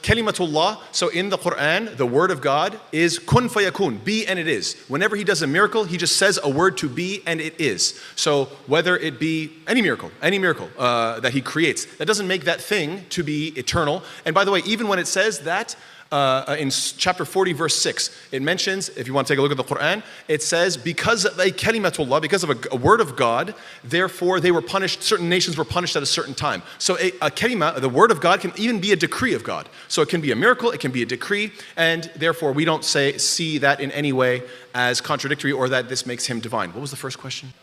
kalimatullah, so in the Qur'an, the word of God is kun fayakun, be and it is. Whenever he does a miracle, he just says a word to be and it is. So whether it be any miracle that he creates, that doesn't make that thing to be eternal. And by the way, even when it says that, in chapter 40, verse 6, it mentions, if you want to take a look at the Qur'an, it says, because of a kalimatullah, because of a word of God, therefore they were punished, certain nations were punished at a certain time. So a kalima, the word of God, can even be a decree of God. So it can be a miracle, it can be a decree, and therefore we don't see that in any way as contradictory or that this makes him divine. What was the first question?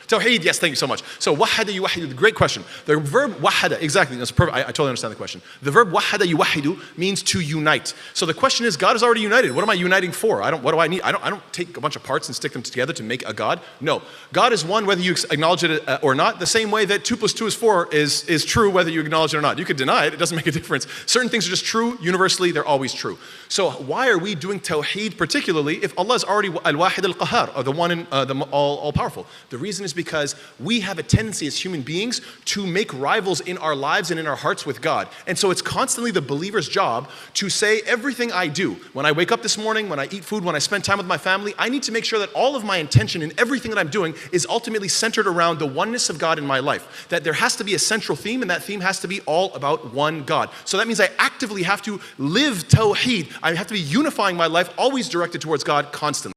Tawheed, yes, thank you so much. So, wahada yuwahidu, great question. The verb wahada, exactly, that's perfect. I totally understand the question. The verb wahada yuwahidu means to unite. So the question is, God is already united. What am I uniting for? What do I need? I don't take a bunch of parts and stick them together to make a God. No, God is one whether you acknowledge it or not, the same way that 2 + 2 is 4 is true whether you acknowledge it or not. You could deny it, it doesn't make a difference. Certain things are just true, universally, they're always true. So why are we doing Tawheed particularly if Allah is already Al-Wahid Al-Qahar, or the one in, the all-powerful? The reason is because we have a tendency as human beings to make rivals in our lives and in our hearts with God. And so it's constantly the believer's job to say everything I do, when I wake up this morning, when I eat food, when I spend time with my family, I need to make sure that all of my intention in everything that I'm doing is ultimately centered around the oneness of God in my life. That there has to be a central theme, and that theme has to be all about one God. So that means I actively have to live Tawheed. I have to be unifying my life, always directed towards God constantly.